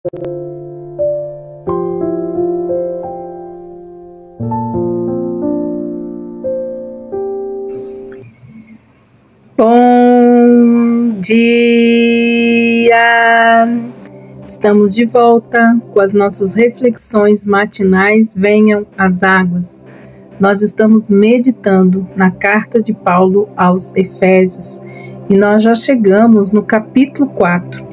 Bom dia! Estamos de volta com as nossas reflexões matinais. Venham as águas. Nós estamos meditando na carta de Paulo aos Efésios e nós já chegamos no capítulo 4.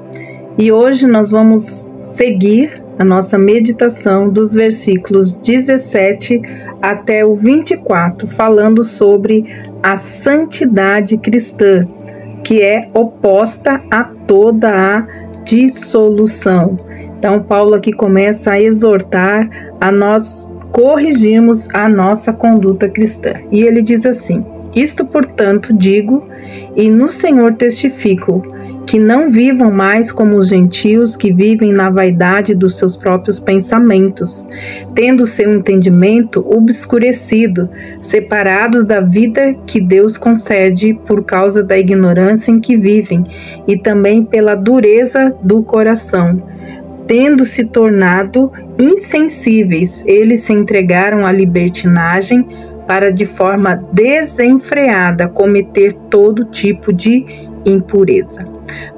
E hoje nós vamos seguir a nossa meditação dos versículos 17 até o 24, falando sobre a santidade cristã, que é oposta a toda a dissolução. Então, Paulo aqui começa a exortar a nós corrigirmos a nossa conduta cristã. E ele diz assim: isto, portanto, digo, e no Senhor testifico, que não vivam mais como os gentios que vivem na vaidade dos seus próprios pensamentos, tendo seu entendimento obscurecido, separados da vida que Deus concede por causa da ignorância em que vivem e também pela dureza do coração. Tendo se tornado insensíveis, eles se entregaram à libertinagem para, de forma desenfreada, cometer todo tipo de impureza.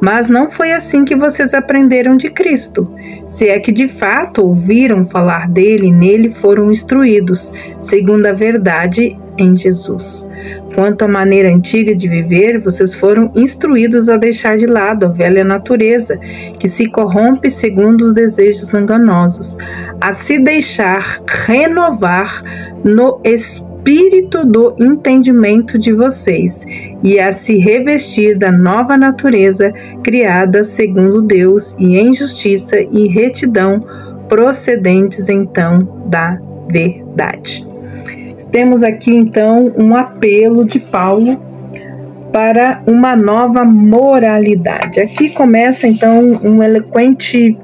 Mas não foi assim que vocês aprenderam de Cristo, se é que de fato ouviram falar dele e nele foram instruídos, segundo a verdade em Jesus. Quanto à maneira antiga de viver, vocês foram instruídos a deixar de lado a velha natureza, que se corrompe segundo os desejos enganosos, a se deixar renovar no espírito do entendimento de vocês e a se revestir da nova natureza criada segundo Deus e em justiça e retidão, procedentes então da verdade. Temos aqui então um apelo de Paulo para uma nova moralidade. Aqui começa então um eloquente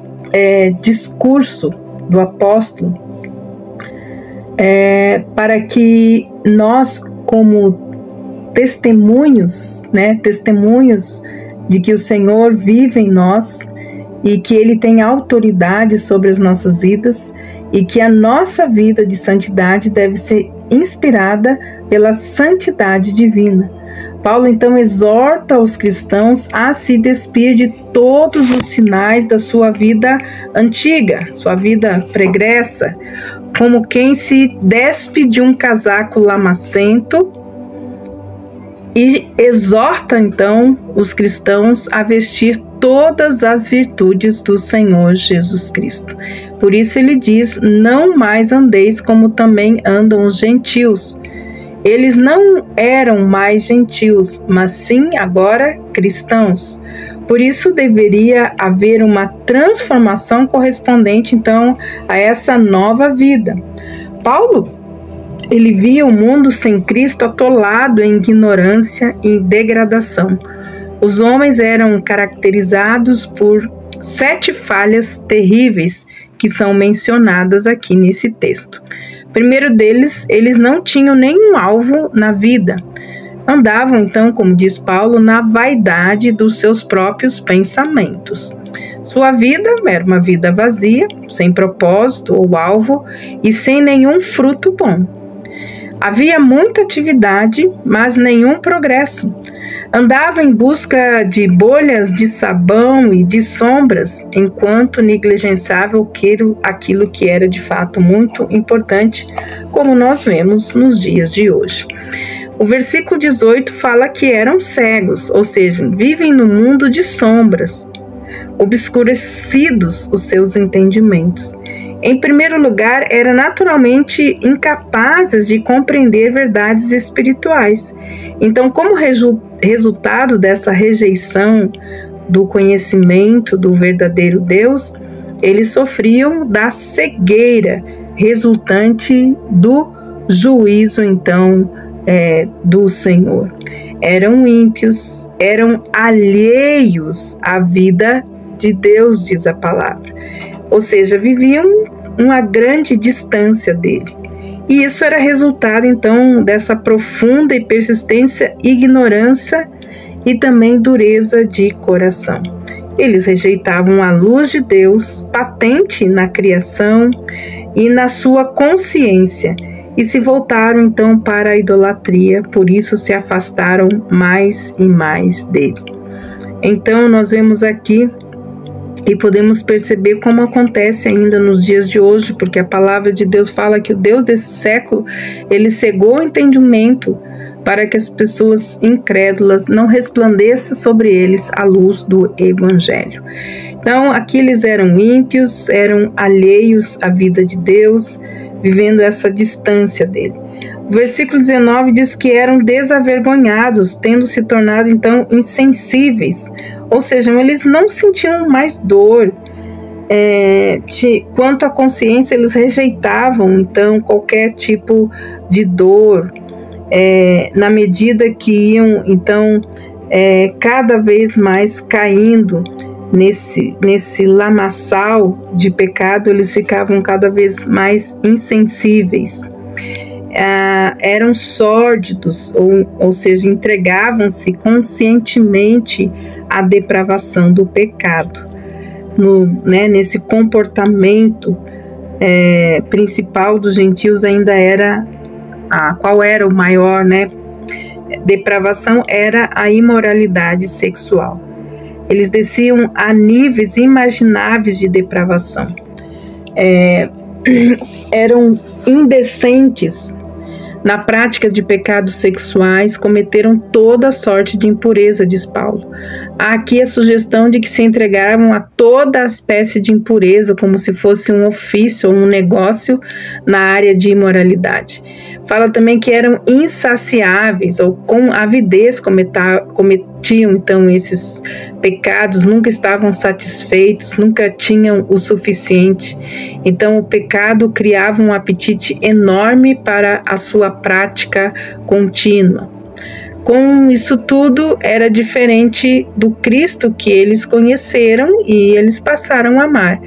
discurso do apóstolo para que nós, como testemunhos de que o Senhor vive em nós e que Ele tem autoridade sobre as nossas vidas e que a nossa vida de santidade deve ser inspirada pela santidade divina. Paulo então exorta os cristãos a se despir de todos os sinais da sua vida antiga, sua vida pregressa, como quem se despe de um casaco lamacento, e exorta então os cristãos a vestir todas as virtudes do Senhor Jesus Cristo. Por isso ele diz: não mais andeis como também andam os gentios. Eles não eram mais gentios, mas sim agora cristãos. Por isso deveria haver uma transformação correspondente então a essa nova vida. Paulo, ele via o mundo sem Cristo atolado em ignorância e degradação. Os homens eram caracterizados por 7 falhas terríveis que são mencionadas aqui nesse texto. Primeiro deles, eles não tinham nenhum alvo na vida. Andavam, então, como diz Paulo, na vaidade dos seus próprios pensamentos. Sua vida era uma vida vazia, sem propósito ou alvo e sem nenhum fruto bom. Havia muita atividade, mas nenhum progresso. Andava em busca de bolhas de sabão e de sombras, enquanto negligenciava aquilo que era de fato muito importante, como nós vemos nos dias de hoje. O versículo 18 fala que eram cegos, ou seja, vivem no mundo de sombras, obscurecidos os seus entendimentos. Em primeiro lugar, eram naturalmente incapazes de compreender verdades espirituais. Então, como resultado dessa rejeição do conhecimento do verdadeiro Deus, eles sofriam da cegueira resultante do juízo, então, do Senhor. Eram ímpios, eram alheios à vida de Deus, diz a palavra. Ou seja, viviam uma grande distância dele. E isso era resultado, então, dessa profunda e persistente ignorância e também dureza de coração. Eles rejeitavam a luz de Deus, patente na criação e na sua consciência, e se voltaram então para a idolatria, por isso se afastaram mais e mais dele. Então nós vemos aqui e podemos perceber como acontece ainda nos dias de hoje, porque a palavra de Deus fala que o Deus desse século, ele cegou o entendimento para que as pessoas incrédulas não resplandeça sobre eles a luz do Evangelho. Então aqui eles eram ímpios, eram alheios à vida de Deus, vivendo essa distância dele. O versículo 19 diz que eram desavergonhados, tendo se tornado então insensíveis, ou seja, eles não sentiam mais dor. Quanto à consciência, eles rejeitavam então qualquer tipo de dor, na medida que iam então cada vez mais caindo nesse lamaçal de pecado, eles ficavam cada vez mais insensíveis. Eram sórdidos, ou seja, entregavam-se conscientemente à depravação do pecado. Nesse comportamento principal dos gentios ainda era, qual era o maior, depravação? Era a imoralidade sexual. Eles desciam a níveis imagináveis de depravação. Eram indecentes na prática de pecados sexuais, cometeram toda sorte de impureza, diz Paulo. Há aqui a sugestão de que se entregavam a toda espécie de impureza, como se fosse um ofício ou um negócio na área de imoralidade. Fala também que eram insaciáveis, ou com avidez cometiam então esses pecados, nunca estavam satisfeitos, nunca tinham o suficiente. Então o pecado criava um apetite enorme para a sua prática contínua. Com isso tudo, era diferente do Cristo que eles conheceram e eles passaram a amar.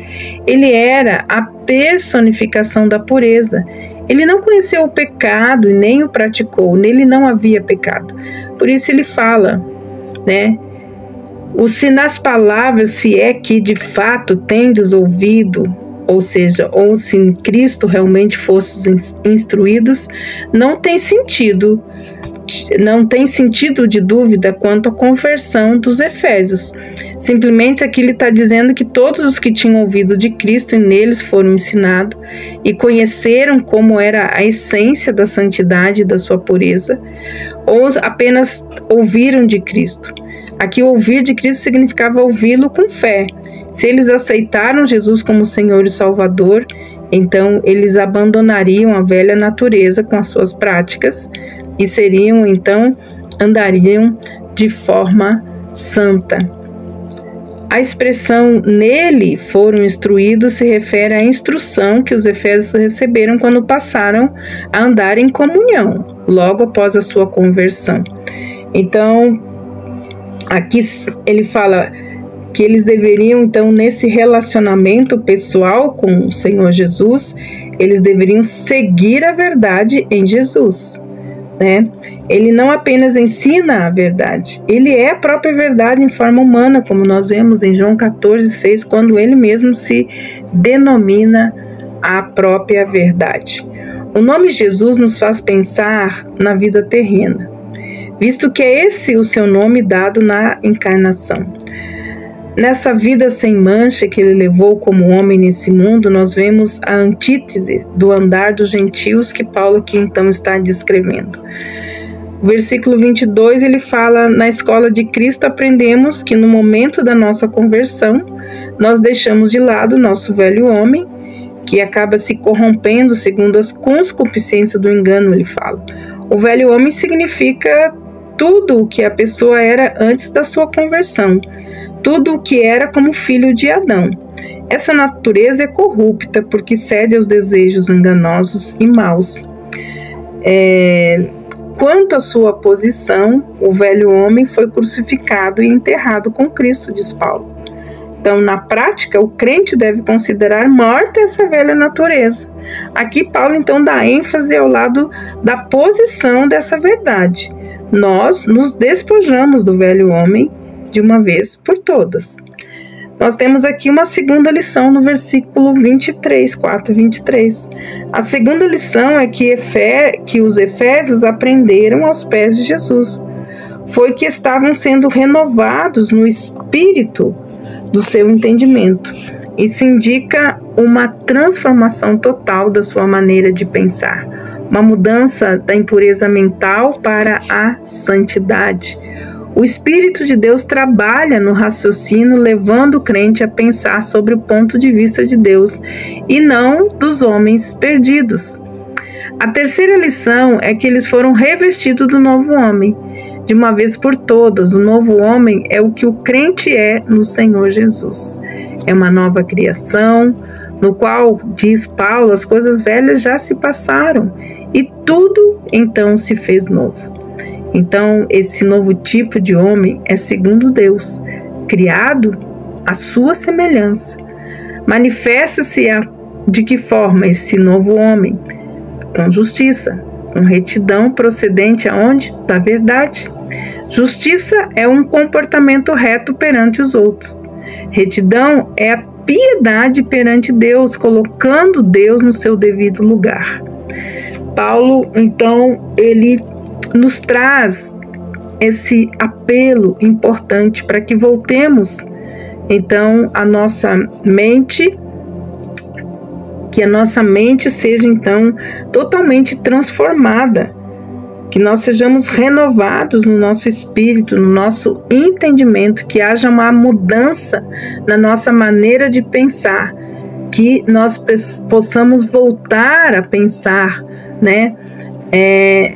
Ele era a personificação da pureza. Ele não conheceu o pecado e nem o praticou, nele não havia pecado. Por isso ele fala, se nas palavras, se é que de fato tendes ouvido, ou seja, ou se em Cristo realmente fostes instruídos, não tem sentido de dúvida quanto à conversão dos efésios. Simplesmente aqui ele está dizendo que todos os que tinham ouvido de Cristo e neles foram ensinados e conheceram como era a essência da santidade e da sua pureza, ou apenas ouviram de Cristo. Aqui ouvir de Cristo significava ouvi-lo com fé. Se eles aceitaram Jesus como Senhor e Salvador, então eles abandonariam a velha natureza com as suas práticas e andariam de forma santa. A expressão nele foram instruídos se refere à instrução que os efésios receberam quando passaram a andar em comunhão, logo após a sua conversão. Então, aqui ele fala que eles deveriam, então, nesse relacionamento pessoal com o Senhor Jesus, eles deveriam seguir a verdade em Jesus. Ele não apenas ensina a verdade, ele é a própria verdade em forma humana, como nós vemos em João 14,6, quando ele mesmo se denomina a própria verdade. O nome Jesus nos faz pensar na vida terrena, visto que é esse o seu nome dado na encarnação. Nessa vida sem mancha que ele levou como homem nesse mundo, nós vemos a antítese do andar dos gentios que Paulo aqui então está descrevendo. O versículo 22 ele fala: na escola de Cristo aprendemos que no momento da nossa conversão, nós deixamos de lado o nosso velho homem, que acaba se corrompendo segundo as concupiscências do engano, ele fala. O velho homem significa tudo o que a pessoa era antes da sua conversão, tudo o que era como filho de Adão. Essa natureza é corrupta porque cede aos desejos enganosos e maus. Quanto à sua posição, o velho homem foi crucificado e enterrado com Cristo, diz Paulo. Então, na prática, o crente deve considerar morta essa velha natureza. Aqui Paulo então dá ênfase ao lado da posição dessa verdade. Nós nos despojamos do velho homem de uma vez por todas. nós temos aqui uma segunda lição no versículo 23, 4:23. A segunda lição é que os efésios aprenderam aos pés de Jesus. Foi que estavam sendo renovados no espírito do seu entendimento. Isso indica uma transformação total da sua maneira de pensar, uma mudança da impureza mental para a santidade. O Espírito de Deus trabalha no raciocínio, levando o crente a pensar sobre o ponto de vista de Deus e não dos homens perdidos. A terceira lição é que eles foram revestidos do novo homem. De uma vez por todas, o novo homem é o que o crente é no Senhor Jesus. É uma nova criação, no qual, diz Paulo, as coisas velhas já se passaram e tudo então se fez novo. Então, esse novo tipo de homem é segundo Deus, criado à sua semelhança. Manifesta-se de que forma esse novo homem? Com justiça, com retidão procedente aonde? Da verdade. Justiça é um comportamento reto perante os outros. Retidão é a piedade perante Deus, colocando Deus no seu devido lugar. Paulo, então, ele nos traz esse apelo importante para que voltemos, então, a nossa mente, que a nossa mente seja, então, totalmente transformada, que nós sejamos renovados no nosso espírito, no nosso entendimento, que haja uma mudança na nossa maneira de pensar, que nós possamos voltar a pensar, né?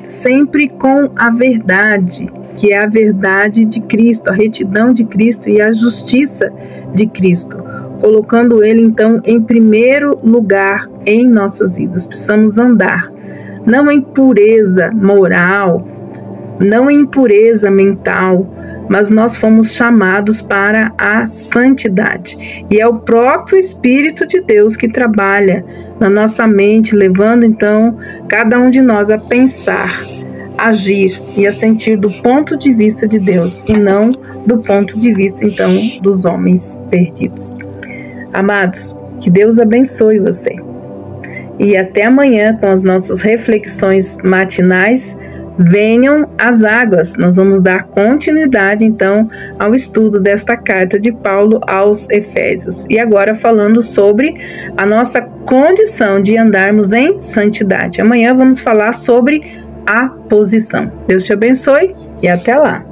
Sempre com a verdade, que é a verdade de Cristo, a retidão de Cristo e a justiça de Cristo, colocando Ele então em primeiro lugar em nossas vidas. Precisamos andar, não em pureza moral, não em pureza mental, mas nós fomos chamados para a santidade. E é o próprio Espírito de Deus que trabalha na nossa mente, levando então cada um de nós a pensar, agir e a sentir do ponto de vista de Deus e não do ponto de vista então dos homens perdidos. Amados, que Deus abençoe você. E até amanhã com as nossas reflexões matinais. Venham as águas. Nós vamos dar continuidade, então, ao estudo desta carta de Paulo aos Efésios. E agora falando sobre a nossa condição de andarmos em santidade. Amanhã vamos falar sobre a posição. Deus te abençoe e até lá.